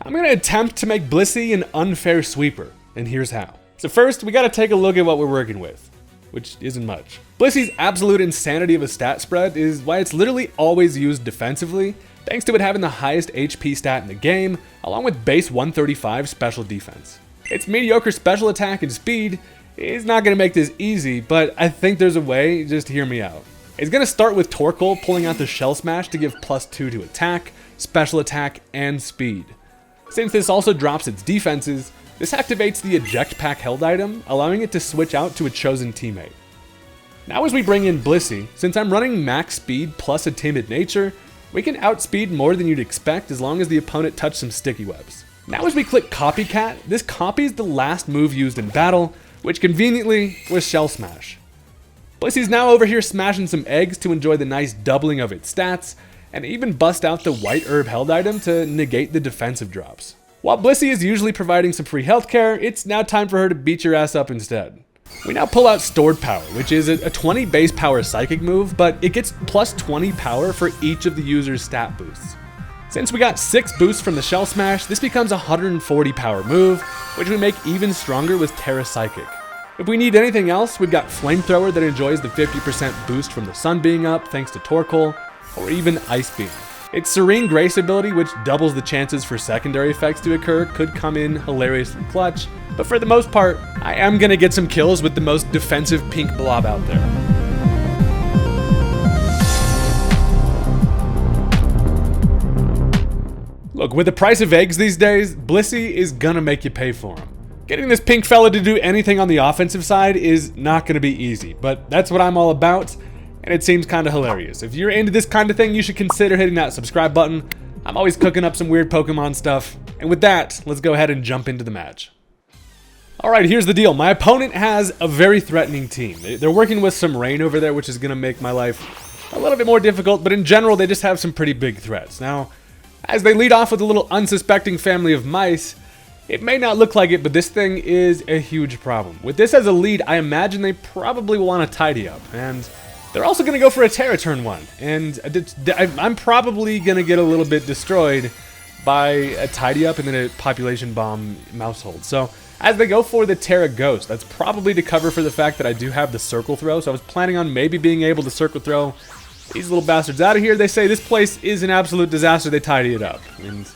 I'm going to attempt to make Blissey an unfair sweeper, and here's how. So first, we got to take a look at what we're working with, which isn't much. Blissey's absolute insanity of a stat spread is why it's literally always used defensively, thanks to it having the highest HP stat in the game, along with base 135 special defense. Its mediocre special attack and speed is not going to make this easy, but I think there's a way, just hear me out. It's going to start with Torkoal pulling out the Shell Smash to give +2 to attack, special attack, and speed. Since this also drops its defenses, this activates the Eject Pack held item, allowing it to switch out to a chosen teammate. Now as we bring in Blissey, since I'm running max speed plus a timid nature, we can outspeed more than you'd expect as long as the opponent touched some sticky webs. Now as we click Copycat, this copies the last move used in battle, which conveniently was Shell Smash. Blissey's now over here smashing some eggs to enjoy the nice doubling of its stats, and even bust out the White Herb held item to negate the defensive drops. While Blissey is usually providing some free healthcare, it's now time for her to beat your ass up instead. We now pull out Stored Power, which is a 20 base power psychic move, but it gets +20 power for each of the user's stat boosts. Since we got 6 boosts from the Shell Smash, this becomes a 140 power move, which we make even stronger with Terra Psychic. If we need anything else, we've got Flamethrower that enjoys the 50% boost from the sun being up thanks to Torkoal, or even Ice Beam. Its Serene Grace ability, which doubles the chances for secondary effects to occur, could come in hilariously clutch, but for the most part, I am gonna get some kills with the most defensive pink blob out there. Look, with the price of eggs these days, Blissey is gonna make you pay for them. Getting this pink fella to do anything on the offensive side is not gonna be easy, but that's what I'm all about, and it seems kinda hilarious. If you're into this kind of thing, you should consider hitting that subscribe button. I'm always cooking up some weird Pokemon stuff. And with that, let's go ahead and jump into the match. Alright, here's the deal. My opponent has a very threatening team. They're working with some rain over there, which is gonna make my life a little bit more difficult, but in general, they just have some pretty big threats. Now, as they lead off with a little unsuspecting family of mice, it may not look like it, but this thing is a huge problem. With this as a lead, I imagine they probably will want to tidy up, and they're also going to go for a Terra turn 1, and I'm probably going to get a little bit destroyed by a tidy up and then a population bomb mouse hold. So as they go for the Terra Ghost, that's probably to cover for the fact that I do have the circle throw, so I was planning on maybe being able to circle throw these little bastards out of here. They say this place is an absolute disaster, they tidy it up. And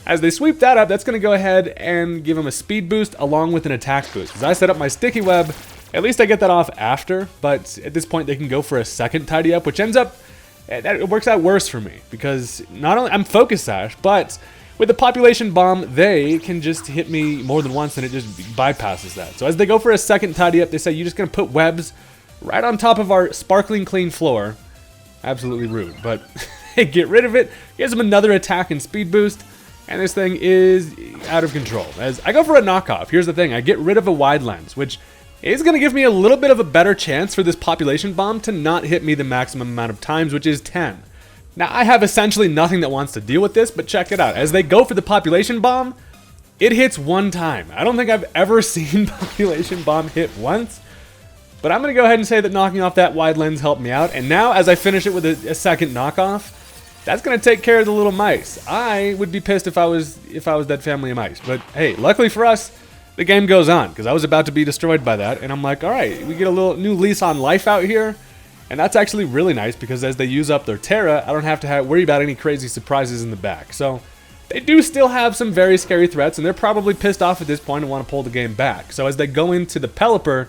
as they sweep that up, that's going to go ahead and give them a speed boost along with an attack boost. As I set up my sticky web, at least I get that off after, but at this point they can go for a second tidy up, which ends up, it works out worse for me, because not only I'm focus sash, but with the population bomb, they can just hit me more than once and it just bypasses that. So as they go for a second tidy up, they say you're just going to put webs right on top of our sparkling clean floor. Absolutely rude, but get rid of it, gives them another attack and speed boost, and this thing is out of control. As I go for a knockoff, here's the thing, I get rid of a wide lens, which is going to give me a little bit of a better chance for this population bomb to not hit me the maximum amount of times, which is 10. Now, I have essentially nothing that wants to deal with this, but check it out. As they go for the population bomb, it hits one time. I don't think I've ever seen population bomb hit once, but I'm going to go ahead and say that knocking off that wide lens helped me out, and now as I finish it with a second knockoff, that's going to take care of the little mice. I would be pissed if I was that family of mice, but hey, luckily for us, the game goes on, because I was about to be destroyed by that, and I'm like, alright, we get a little new lease on life out here, and that's actually really nice, because as they use up their Terra, I don't have to worry about any crazy surprises in the back. So, they do still have some very scary threats, and they're probably pissed off at this point and want to pull the game back. So as they go into the Pelipper,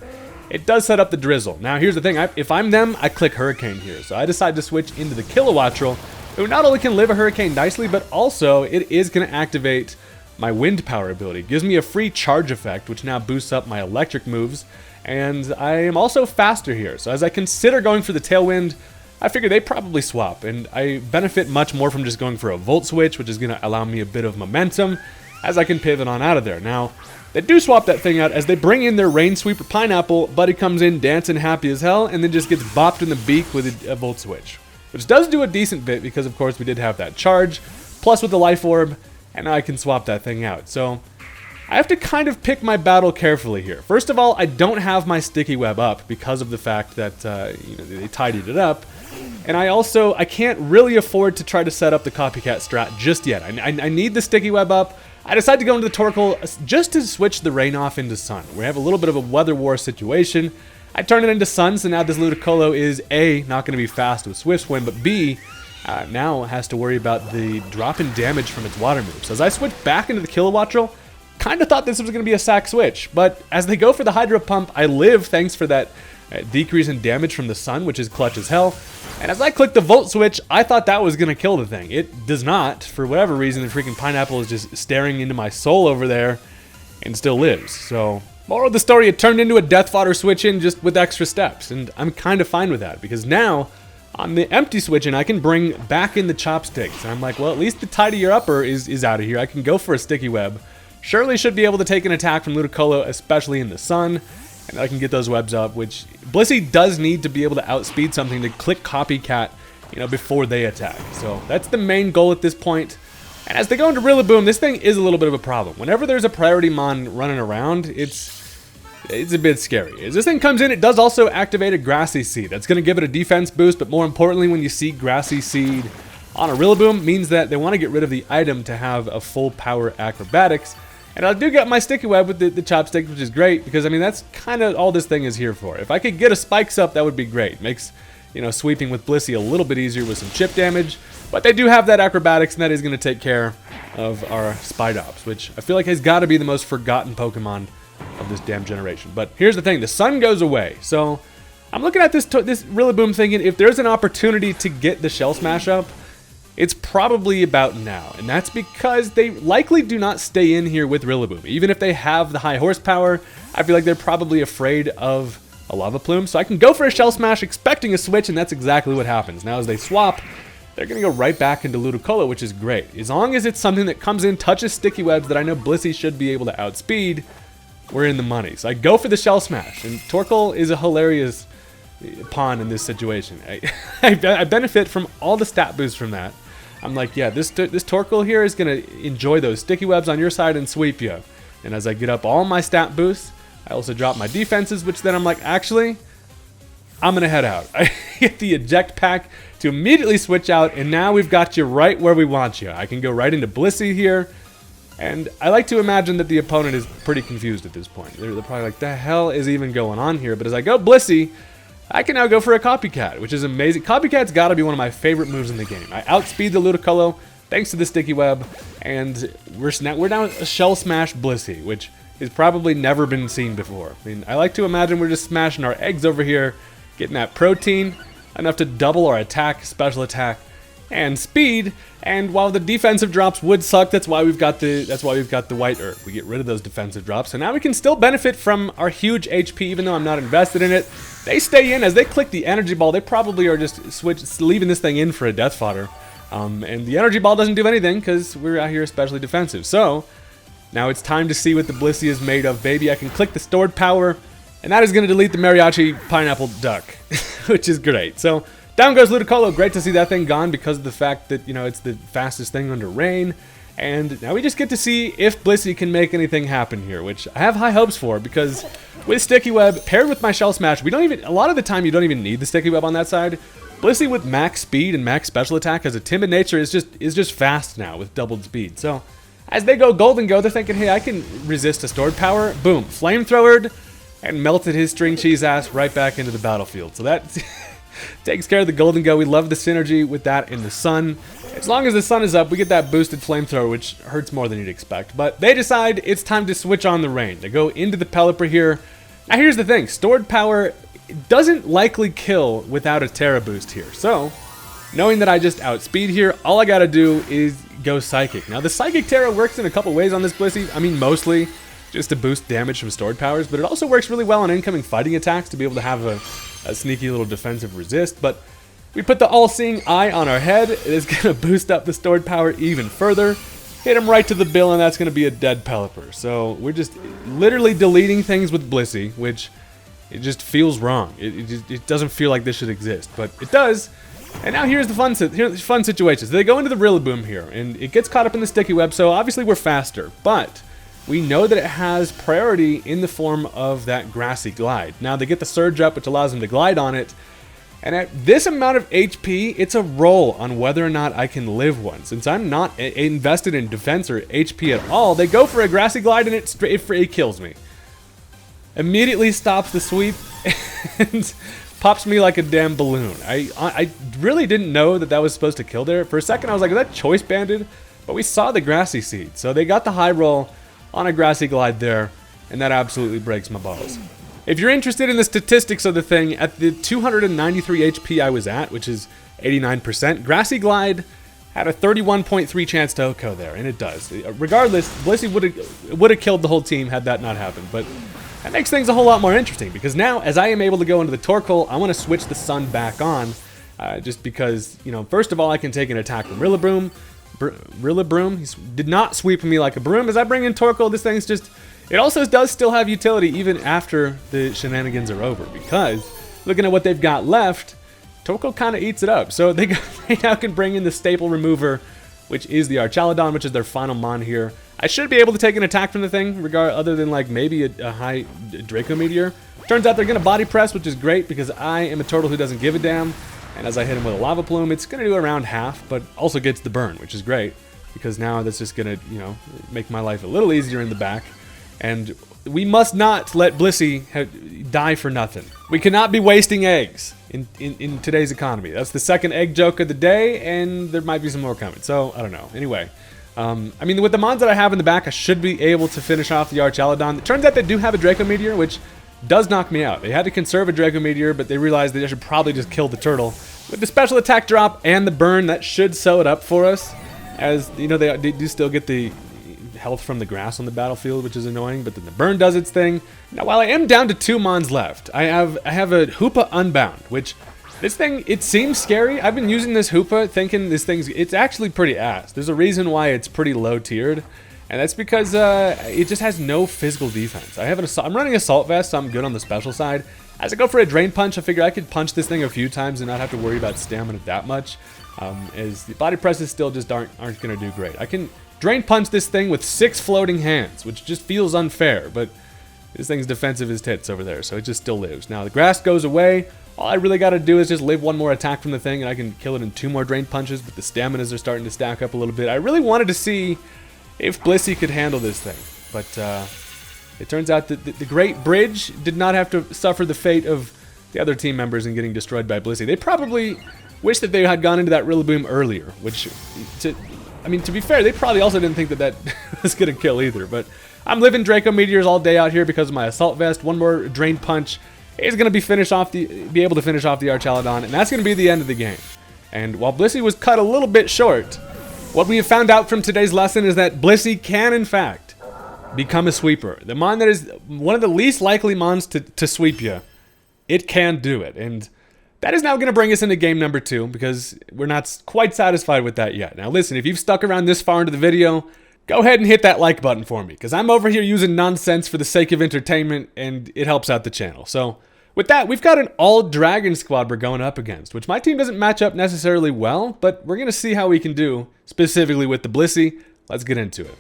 it does set up the Drizzle. Now here's the thing, if I'm them, I click Hurricane here. So I decide to switch into the Kilowattrel, who not only can live a Hurricane nicely, but also it is going to activate my Wind Power ability. It gives me a free charge effect, which now boosts up my electric moves, and I am also faster here. So as I consider going for the Tailwind, I figure they probably swap, and I benefit much more from just going for a Volt Switch, which is going to allow me a bit of momentum as I can pivot on out of there. Now, they do swap that thing out as they bring in their Rain Sweeper Pineapple. Buddy comes in dancing happy as hell, and then just gets bopped in the beak with a Volt Switch, which does do a decent bit because, of course, we did have that charge, plus with the Life Orb, and now I can swap that thing out. So I have to kind of pick my battle carefully here. First of all, I don't have my Sticky Web up because of the fact that they tidied it up. And I can't really afford to try to set up the Copycat strat just yet. I need the Sticky Web up. I decide to go into the Torkoal just to switch the rain off into sun. We have a little bit of a weather war situation. I turn it into sun, so now this Ludicolo is A, not going to be fast with Swift Swim, but B, now has to worry about the drop in damage from its water moves. So as I switch back into the Kilowattrel, kind of thought this was going to be a sack switch, but as they go for the Hydro Pump, I live thanks for that decrease in damage from the sun, which is clutch as hell. And as I click the Volt Switch, I thought that was going to kill the thing. It does not. For whatever reason, the freaking Pineapple is just staring into my soul over there and still lives. So, moral of the story, it turned into a Death Fodder switch-in just with extra steps, and I'm kind of fine with that, because now, on the empty switch-in, I can bring back in the Chopsticks. And I'm like, well, at least the Tidier Upper is out of here. I can go for a Sticky Web. Surely should be able to take an attack from Ludicolo, especially in the sun, and I can get those webs up, which Blissey does need to be able to outspeed something to click Copycat, before they attack. So that's the main goal at this point. And as they go into Rillaboom, this thing is a little bit of a problem. Whenever there's a priority mon running around, it's a bit scary. As this thing comes in, it does also activate a Grassy Seed. That's going to give it a defense boost, but more importantly, when you see Grassy Seed on a Rillaboom, means that they want to get rid of the item to have a full power acrobatics. And I do get my Sticky Web with the Chopstick, which is great, because, I mean, that's kind of all this thing is here for. If I could get a Spikes up, that would be great. Makes, sweeping with Blissey a little bit easier with some chip damage. But they do have that acrobatics, and that is going to take care of our Spidops, which I feel like has got to be the most forgotten Pokemon of this damn generation. But here's the thing, the sun goes away. So I'm looking at this Rillaboom thinking, if there's an opportunity to get the Shell Smash up, it's probably about now, and that's because they likely do not stay in here with Rillaboom. Even if they have the high horsepower, I feel like they're probably afraid of a Lava Plume. So I can go for a Shell Smash expecting a switch, and that's exactly what happens. Now as they swap, they're going to go right back into Ludicolo, which is great. As long as it's something that comes in, touches Sticky Webs that I know Blissey should be able to outspeed, we're in the money. So I go for the Shell Smash, and Torkoal is a hilarious pawn in this situation. I benefit from all the stat boosts from that. I'm like, yeah, this Torkoal here is going to enjoy those Sticky Webs on your side and sweep you. And as I get up all my stat boosts, I also drop my defenses, which then I'm like, actually, I'm going to head out. I get the eject pack to immediately switch out, and now we've got you right where we want you. I can go right into Blissey here, and I like to imagine that the opponent is pretty confused at this point. They're probably like, the hell is even going on here? But as I go Blissey, I can now go for a Copycat, which is amazing. Copycat's got to be one of my favorite moves in the game. I outspeed the Ludicolo thanks to the Sticky Web, and we're now a Shell Smash Blissey, which has probably never been seen before. I mean, I like to imagine we're just smashing our eggs over here, getting that protein, enough to double our attack, special attack, and speed. And while the defensive drops would suck, that's why we've got the White Earth. We get rid of those defensive drops, so now we can still benefit from our huge HP, even though I'm not invested in it. They stay in. As they click the Energy Ball, they probably are just leaving this thing in for a Death Fodder. And the Energy Ball doesn't do anything because we're out here especially defensive. So now it's time to see what the Blissey is made of, baby. I can click the Stored Power, and that is going to delete the Mariachi Pineapple Duck, which is great. So down goes Ludicolo. Great to see that thing gone because of the fact that, it's the fastest thing under rain. And now we just get to see if Blissey can make anything happen here, which I have high hopes for, because with Sticky Web paired with my Shell Smash, a lot of the time you don't even need the Sticky Web on that side. Blissey with max speed and max special attack as a timid nature is just fast now with doubled speed. So as they go Golden Go, they're thinking, hey, I can resist a Stored Power. Boom, Flamethrowered, and melted his string cheese ass right back into the battlefield. So that takes care of the Golden Go. We love the synergy with that in the sun. As long as the sun is up, we get that boosted Flamethrower, which hurts more than you'd expect. But they decide it's time to switch on the rain. They go into the Pelipper here. Now here's the thing, Stored Power doesn't likely kill without a Terra boost here. So, knowing that I just outspeed here, all I gotta do is go Psychic. Now the Psychic Terra works in a couple ways on this Blissey. I mean, mostly just to boost damage from Stored Powers, but it also works really well on incoming fighting attacks to be able to have a sneaky little defensive resist. But we put the All-Seeing Eye on our head. It is going to boost up the Stored Power even further. Hit him right to the bill, and that's going to be a dead Pelipper. So we're just literally deleting things with Blissey, which it just feels wrong. It doesn't feel like this should exist, but it does. And now here's the fun situation. So they go into the Rillaboom here, and it gets caught up in the Sticky Web, so obviously we're faster. But we know that it has priority in the form of that Grassy Glide. Now they get the Surge up, which allows them to glide on it. And at this amount of HP, it's a roll on whether or not I can live one. Since I'm not invested in defense or HP at all, they go for a Grassy Glide and it kills me. Immediately stops the sweep and pops me like a damn balloon. I really didn't know that was supposed to kill there. For a second, I was like, is that Choice Banded? But we saw the Grassy Seed. So they got the high roll on a Grassy Glide there, and that absolutely breaks my balls. If you're interested in the statistics of the thing, at the 293 HP I was at, which is 89%, Grassy Glide had a 31.3 chance to OHKO there, and it does. Regardless, Blissey would have killed the whole team had that not happened, but that makes things a whole lot more interesting, because now, as I am able to go into the Torkoal, I want to switch the Sun back on, just because, you know, first of all, I can take an attack from Rillaboom. Rillaboom, he did not sweep me like a broom. As I bring in Torkoal, this thing's just... It also does still have utility even after the shenanigans are over, because looking at what they've got left, Torkoal kind of eats it up. So they now can bring in the staple remover, which is the Archaludon, which is their final mon here. I should be able to take an attack from the thing, other than like maybe a high Draco Meteor. Turns out they're going to body press, which is great because I am a turtle who doesn't give a damn. And as I hit him with a Lava Plume, it's going to do around half, but also gets the burn, which is great because now that's just going to, you know, make my life a little easier in the back. And we must not let Blissey die for nothing. We cannot be wasting eggs in today's economy. That's the second egg joke of the day, and there might be some more coming. So, I don't know. Anyway, I mean, with the mons that I have in the back, I should be able to finish off the Archaludon. It turns out they do have a Draco Meteor, which does knock me out. They had to conserve a Draco Meteor, but they realized they should probably just kill the turtle. With the special attack drop and the burn, that should sew it up for us. As, you know, they do still get the health from the grass on the battlefield, which is annoying, but then the burn does its thing. Now, while I am down to 2 mons left, I have a Hoopa Unbound, which this thing, it seems scary. I've been using this Hoopa thinking it's actually pretty ass. There's a reason why it's pretty low tiered, and that's because it just has no physical defense. I'm running Assault Vest, so I'm good on the special side. As I go for a Drain Punch, I figure I could punch this thing a few times and not have to worry about stamina that much, as the body presses still just aren't going to do great. I can Drain Punch this thing with 6 floating hands, which just feels unfair, but this thing's defensive as tits over there, so it just still lives. Now, the grass goes away. All I really got to do is just live one more attack from the thing, and I can kill it in 2 more Drain Punches, but the staminas are starting to stack up a little bit. I really wanted to see if Blissey could handle this thing, but it turns out that the Great Bridge did not have to suffer the fate of the other team members in getting destroyed by Blissey. They probably wish that they had gone into that Rillaboom earlier, which... I mean, to be fair, they probably also didn't think that was going to kill either, but I'm living Draco Meteors all day out here because of my Assault Vest. One more Drain Punch is going to be able to finish off the Archaludon, and that's going to be the end of the game. And while Blissey was cut a little bit short, what we have found out from today's lesson is that Blissey can, in fact, become a sweeper. The mon that is one of the least likely mons to sweep you, it can do it, and that is now going to bring us into game number 2, because we're not quite satisfied with that yet. Now listen, if you've stuck around this far into the video, go ahead and hit that like button for me, because I'm over here using nonsense for the sake of entertainment, and it helps out the channel. So with that, we've got an all-dragon squad we're going up against, which my team doesn't match up necessarily well, but we're going to see how we can do, specifically with the Blissey. Let's get into it.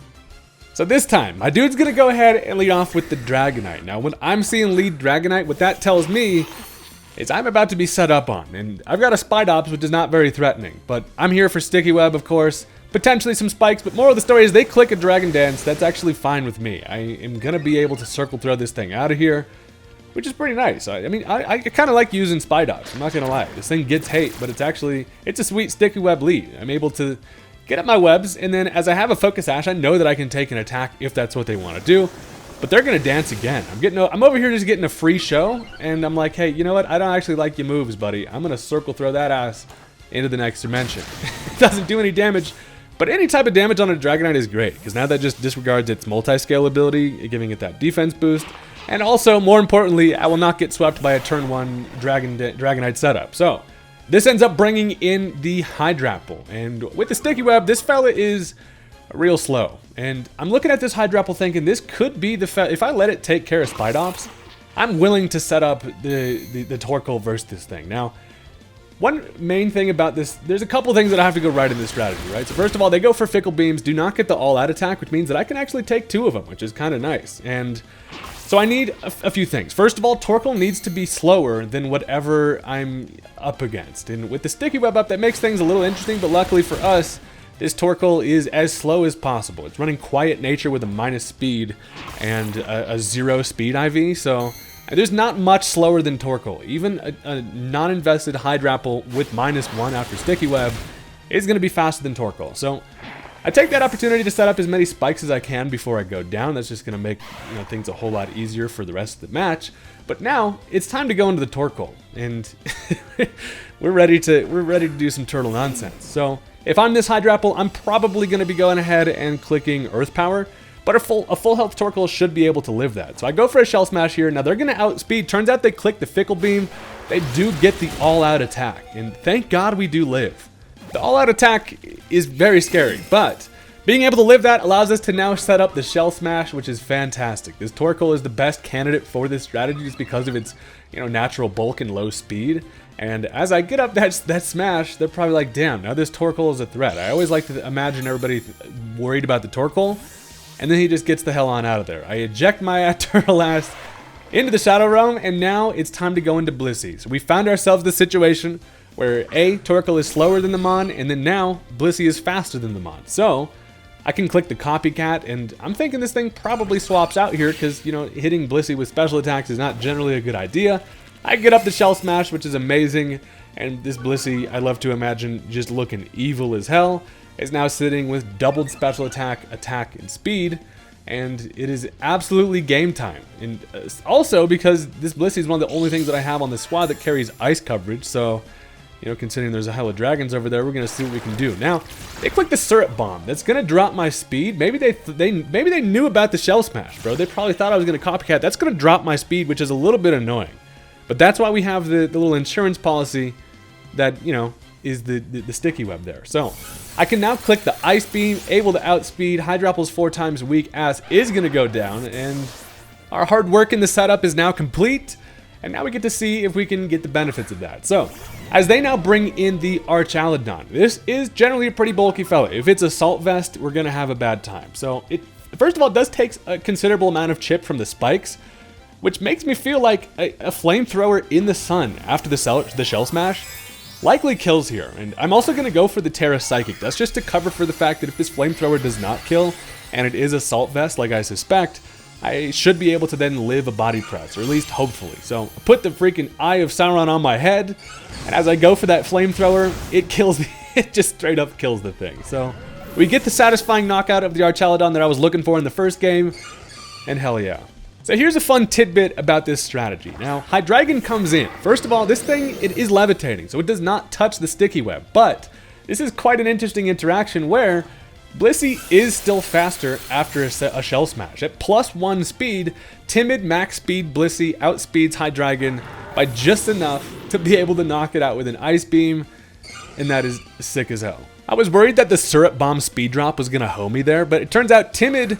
So this time, my dude's going to go ahead and lead off with the Dragonite. Now when I'm seeing lead Dragonite, what that tells me is I'm about to be set up on, and I've got a Spidops, which is not very threatening, but I'm here for Sticky Web, of course, potentially some spikes, but moral of the story is they click a Dragon Dance, that's actually fine with me. I am going to be able to circle throw this thing out of here, which is pretty nice. I mean, I kind of like using Spidops, I'm not going to lie. This thing gets hate, but it's a sweet Sticky Web lead. I'm able to get up my webs, and then as I have a Focus Ash, I know that I can take an attack if that's what they want to do. But they're going to dance again. I'm over here just getting a free show, and I'm like, hey, you know what? I don't actually like your moves, buddy. I'm going to circle throw that ass into the next dimension. It doesn't do any damage, but any type of damage on a Dragonite is great, because now that just disregards its multi-scale ability, giving it that defense boost, and also, more importantly, I will not get swept by a turn 1 Dragonite setup. So, this ends up bringing in the Hydrapple, and with the Sticky Web, this fella is real slow. And I'm looking at this Hydrapple thinking this could be if I let it take care of Spidops, I'm willing to set up the Torkoal versus this thing. Now, one main thing about this, there's a couple things that I have to go right in this strategy, right? So first of all, they go for Fickle Beams, do not get the all-out attack, which means that I can actually take 2 of them, which is kind of nice. And so I need a few things. First of all, Torkoal needs to be slower than whatever I'm up against. And with the Sticky Web up, that makes things a little interesting, but luckily for us, this Torkoal is as slow as possible. It's running Quiet Nature with a minus speed and a 0 speed IV, so there's not much slower than Torkoal. Even a non-invested Hydrapple with -1 after Sticky Web is going to be faster than Torkoal. So I take that opportunity to set up as many spikes as I can before I go down. That's just going to make things a whole lot easier for the rest of the match. But now it's time to go into the Torkoal, and we're ready to do some turtle nonsense. So if I'm this Hydrapple, I'm probably going to be going ahead and clicking Earth Power. But a full health Torkoal should be able to live that. So I go for a Shell Smash here. Now they're going to outspeed. Turns out they click the Fickle Beam. They do get the all-out attack. And thank God we do live. The all-out attack is very scary. But being able to live that allows us to now set up the Shell Smash, which is fantastic. This Torkoal is the best candidate for this strategy just because of its natural bulk and low speed. And as I get up that smash, they're probably like, damn, now this Torkoal is a threat. I always like to imagine everybody worried about the Torkoal. And then he just gets the hell on out of there. I eject my turtle ass into the Shadow Realm, and now it's time to go into Blissey. So we found ourselves the situation where Torkoal is slower than the Mon, and then now Blissey is faster than the Mon. So I can click the Copycat, and I'm thinking this thing probably swaps out here because, hitting Blissey with special attacks is not generally a good idea. I get up the Shell Smash, which is amazing, and this Blissey, I love to imagine just looking evil as hell, is now sitting with doubled special attack, and speed, and it is absolutely game time. And also because this Blissey is one of the only things that I have on the squad that carries ice coverage, so considering there's a hell of dragons over there, we're gonna see what we can do. Now they click the Syrup Bomb. That's gonna drop my speed. Maybe they knew about the Shell Smash, bro. They probably thought I was gonna Copycat. That's gonna drop my speed, which is a little bit annoying. But that's why we have the little insurance policy that is the Sticky Web there. So I can now click the Ice Beam, able to outspeed. Hydrapple's 4 times weak ass is going to go down, and our hard work in the setup is now complete, and now we get to see if we can get the benefits of that. So as they now bring in the Archaladon, this is generally a pretty bulky fella. If it's Assault Vest, we're going to have a bad time. So it, first of all, it does take a considerable amount of chip from the spikes, which makes me feel like a Flamethrower in the sun after the Shell Smash likely kills here. And I'm also going to go for the Terra Psychic. That's just to cover for the fact that if this Flamethrower does not kill, and it is Assault Vest like I suspect, I should be able to then live a body press, or at least hopefully. So I put the freaking Eye of Sauron on my head, and as I go for that Flamethrower, it kills me. It just straight up kills the thing. So we get the satisfying knockout of the Archaladon that I was looking for in the first game, and hell yeah. So here's a fun tidbit about this strategy. Now, Hydreigon comes in. First of all, this thing, it is levitating, so it does not touch the Sticky Web. But this is quite an interesting interaction where Blissey is still faster after a Shell Smash. At +1 speed, Timid Max Speed Blissey outspeeds Hydreigon by just enough to be able to knock it out with an Ice Beam, and that is sick as hell. I was worried that the Syrup Bomb speed drop was going to hoe me there, but it turns out Timid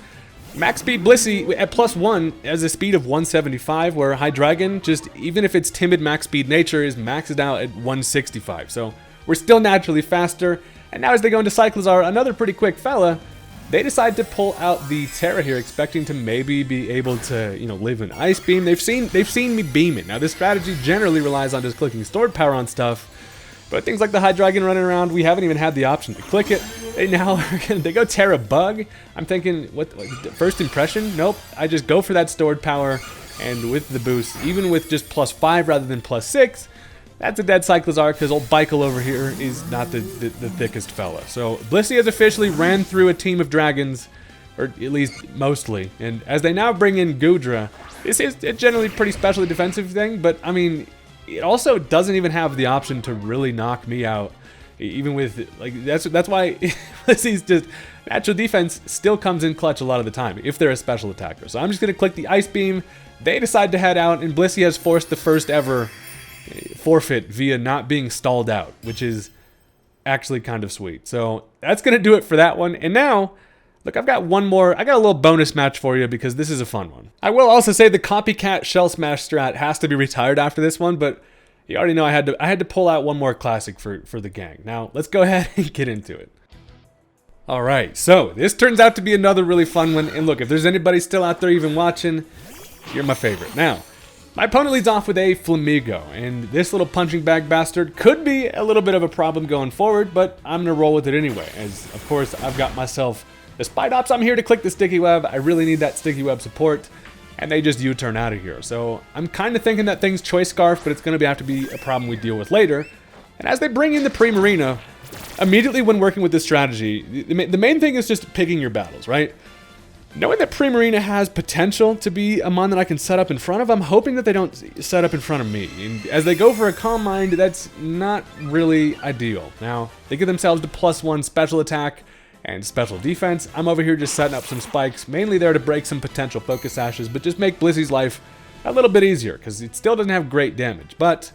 Max Speed Blissey at +1 has a speed of 175, where Hydreigon, just even if it's Timid Max Speed Nature, is maxed out at 165. So we're still naturally faster. And now as they go into Cyclizar, another pretty quick fella, they decide to pull out the Terra here, expecting to maybe be able to, live an Ice Beam. They've seen me beam it. Now this strategy generally relies on just clicking stored power on stuff. But things like the Hydreigon running around, we haven't even had the option to click it. They go Terra Bug. I'm thinking, what, first impression? Nope. I just go for that stored power, and with the boost, even with just +5 rather than +6, that's a dead Cyclizar, because old Baikel over here is not the thickest fella. So Blissey has officially ran through a team of dragons, or at least mostly. And as they now bring in Goodra, this is a generally pretty specially defensive thing, but I mean, it also doesn't even have the option to really knock me out, even with, that's why Blissey's just natural defense still comes in clutch a lot of the time, if they're a special attacker. So I'm just going to click the Ice Beam, they decide to head out, and Blissey has forced the first ever forfeit via not being stalled out, which is actually kind of sweet. So that's going to do it for that one, and now, look, I got a little bonus match for you because this is a fun one. I will also say the Copycat Shell Smash strat has to be retired after this one, but You already know I had to pull out one more classic for the gang. Now, let's go ahead and get into it. All right, so this turns out to be another really fun one. And look, if there's anybody still out there even watching, you're my favorite. Now, my opponent leads off with a Flamigo, and this little punching bag bastard could be a little bit of a problem going forward, but I'm gonna roll with it anyway, as of course I've got myself the Spidops. I'm here to click the Sticky Web. I really need that Sticky Web support, and they just U-turn out of here. So I'm kind of thinking that thing's Choice Scarf, but it's gonna have to be a problem we deal with later. And as they bring in the Primarina, immediately when working with this strategy, the main thing is just picking your battles, right? Knowing that Primarina has potential to be a mon that I can set up in front of, I'm hoping that they don't set up in front of me. And as they go for a Calm Mind, that's not really ideal. Now, they give themselves the +1 special attack and special defense. I'm over here just setting up some spikes, mainly there to break some potential Focus Sashes, but just make Blissey's life a little bit easier, because it still doesn't have great damage. But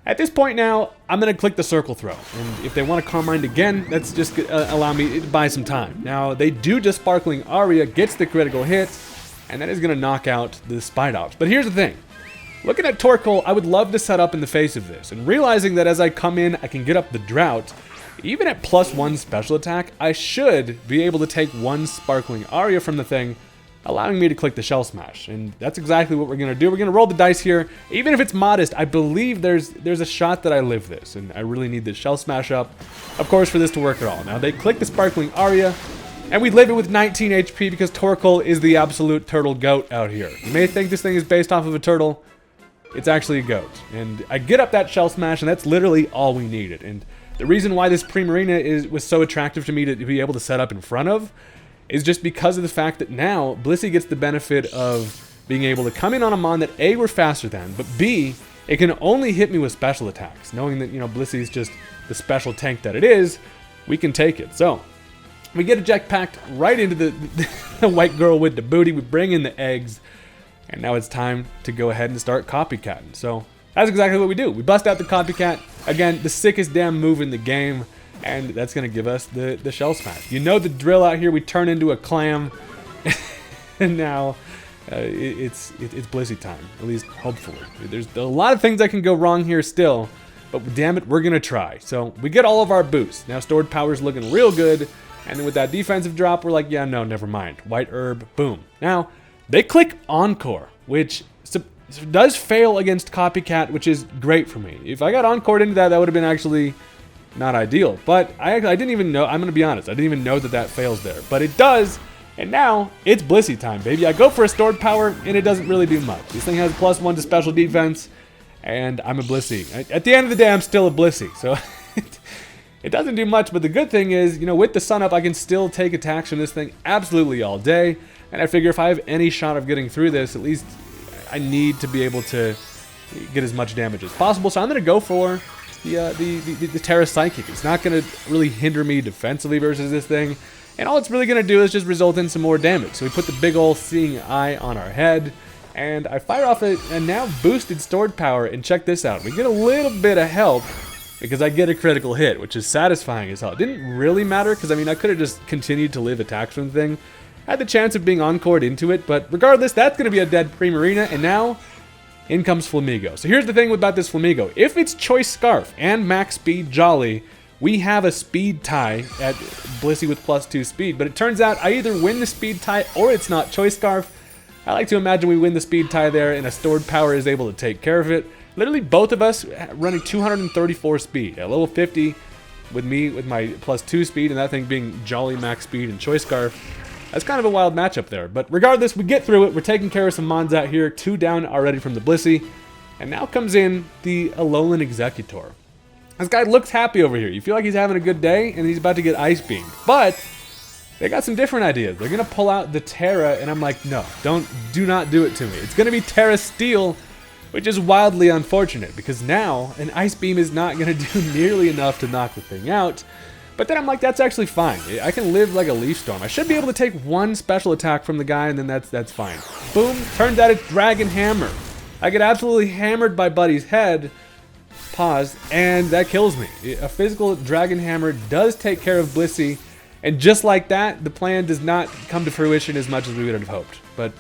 at this point now, I'm going to click the Circle Throw, and if they want to Calm Mind again, that's just allow me to buy some time. Now, they do just Sparkling Aria, gets the critical hit, and that is going to knock out the Spidops. But here's the thing. Looking at Torkoal, I would love to set up in the face of this, and realizing that as I come in, I can get up the Drought. Even at +1 special attack, I should be able to take one Sparkling Aria from the thing, allowing me to click the Shell Smash. And that's exactly what we're going to do. We're going to roll the dice here. Even if it's modest, I believe there's a shot that I live this, and I really need the Shell Smash up, of course, for this to work at all. Now, they click the Sparkling Aria, and we live it with 19 HP because Torkoal is the absolute turtle goat out here. You may think this thing is based off of a turtle. It's actually a goat. And I get up that Shell Smash, and that's literally all we needed. And the reason why this Primarina was so attractive to me to be able to set up in front of is just because of the fact that now Blissey gets the benefit of being able to come in on a mon that A, we're faster than, but B, it can only hit me with special attacks. Knowing that, you know, Blissey's just the special tank that it is, we can take it. So, we get eject packed right into the white girl with the booty. We bring in the eggs, and now it's time to go ahead and start copycatting. So, that's exactly what we do. We bust out the Copycat. Again, the sickest damn move in the game. And that's going to give us the Shell Smash. You know the drill out here. We turn into a clam. And now it's Blissey time. At least, hopefully. There's a lot of things that can go wrong here still. But damn it, we're going to try. So we get all of our boosts. Now stored power's looking real good. And then with that defensive drop, we're like, yeah, no, never mind. White herb, boom. Now, they click Encore, which does fail against Copycat, which is great for me. If I got Encored into that, that would have been actually not ideal, but I didn't even know, I'm going to be honest, I didn't even know that fails there, but it does, and now it's Blissey time, baby. I go for a stored power, and it doesn't really do much. This thing has +1 to special defense, and I'm a Blissey. At the end of the day, I'm still a Blissey, so it doesn't do much, but the good thing is, you know, with the sun up, I can still take attacks from this thing absolutely all day, and I figure if I have any shot of getting through this, at least I need to be able to get as much damage as possible, so I'm going to go for the Terra Psychic. It's not going to really hinder me defensively versus this thing, and all it's really going to do is just result in some more damage. So we put the big ol' Seeing Eye on our head, and I fire off a now boosted stored power, and check this out. We get a little bit of help because I get a critical hit, which is satisfying as hell. It didn't really matter because, I mean, I could have just continued to live attacks from the thing. I had the chance of being encored into it, but regardless, that's going to be a dead Primarina, and now in comes Flamigo. So here's the thing about this Flamigo. If it's Choice Scarf and Max Speed Jolly, we have a speed tie at Blissey with +2 speed. But it turns out I either win the speed tie or it's not Choice Scarf. I like to imagine we win the speed tie there and a stored power is able to take care of it. Literally both of us running 234 speed at level 50 with me with my +2 speed and that thing being Jolly, Max Speed, and Choice Scarf. That's kind of a wild matchup there, but regardless, we get through it. We're taking care of some mons out here. 2 down already from the Blissey, and now comes in the Alolan Executor. This guy looks happy over here. You feel like he's having a good day, and he's about to get Ice Beamed, but they got some different ideas. They're gonna pull out the Terra, and I'm like, no, do not do it to me. It's gonna be Terra Steel, which is wildly unfortunate, because now an Ice Beam is not gonna do nearly enough to knock the thing out. But then I'm like, that's actually fine. I can live like a Leaf Storm. I should be able to take one special attack from the guy, and then that's fine. Boom, turns out it's Dragon Hammer. I get absolutely hammered by Buddy's head, pause, and that kills me. A physical Dragon Hammer does take care of Blissey, and just like that, the plan does not come to fruition as much as we would have hoped. But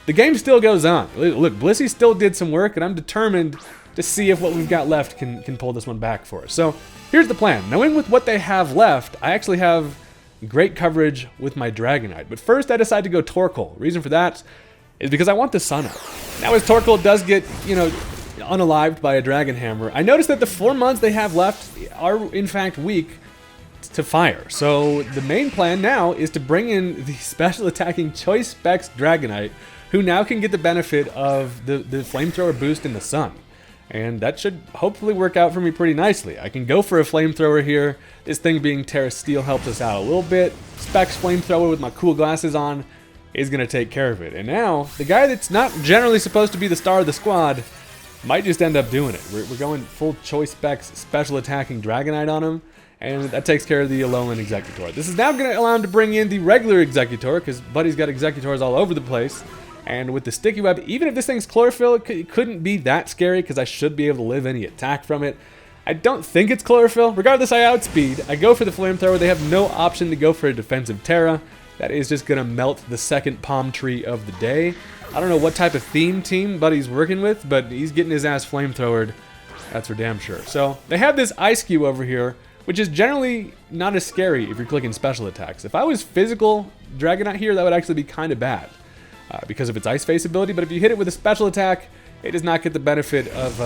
the game still goes on. Look, Blissey still did some work, and I'm determined to see if what we've got left can pull this one back for us. So here's the plan. Knowing with what they have left, I actually have great coverage with my Dragonite. But first I decide to go Torkoal. Reason for that is because I want the Sun Up. Now as Torkoal does get, unalived by a Dragon Hammer, I noticed that the 4 months they have left are in fact weak to fire. So the main plan now is to bring in the special attacking Choice Specs Dragonite, who now can get the benefit of the flamethrower boost in the sun. And that should hopefully work out for me pretty nicely. I can go for a flamethrower here. This thing being Terra Steel helps us out a little bit. Specs flamethrower with my cool glasses on is going to take care of it. And now, the guy that's not generally supposed to be the star of the squad might just end up doing it. We're going full Choice Specs special attacking Dragonite on him, and that takes care of the Alolan Executor. This is now going to allow him to bring in the regular Executor, because Buddy's got Executors all over the place. And with the Sticky Web, even if this thing's Chlorophyll, it couldn't be that scary because I should be able to live any attack from it. I don't think it's Chlorophyll. Regardless, I outspeed. I go for the Flamethrower. They have no option to go for a defensive Terra. That is just going to melt the second Palm Tree of the day. I don't know what type of theme team Buddy's working with, but he's getting his ass Flamethrowered. That's for damn sure. So they have this Ice Cube over here, which is generally not as scary if you're clicking special attacks. If I was physical Dragonite here, that would actually be kind of bad. Because of its Ice Face ability, but if you hit it with a special attack, it does not get the benefit of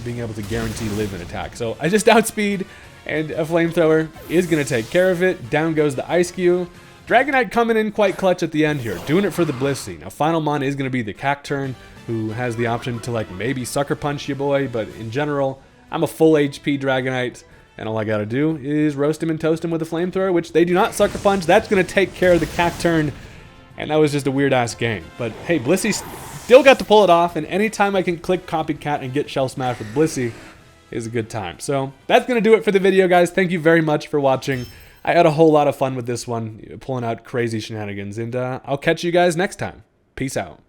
being able to guarantee live an attack. So I just outspeed, and a Flamethrower is going to take care of it. Down goes the Ice Cube. Dragonite coming in quite clutch at the end here, doing it for the Blissey. Now Final Mon is going to be the Cacturn, who has the option to like maybe Sucker Punch you boy, but in general, I'm a full HP Dragonite, and all I got to do is roast him and toast him with a Flamethrower, which they do not Sucker Punch. That's going to take care of the Cacturn. And that was just a weird-ass game. But hey, Blissey still got to pull it off, and anytime I can click Copycat and get Shell Smash with Blissey is a good time. So that's going to do it for the video, guys. Thank you very much for watching. I had a whole lot of fun with this one, pulling out crazy shenanigans, and I'll catch you guys next time. Peace out.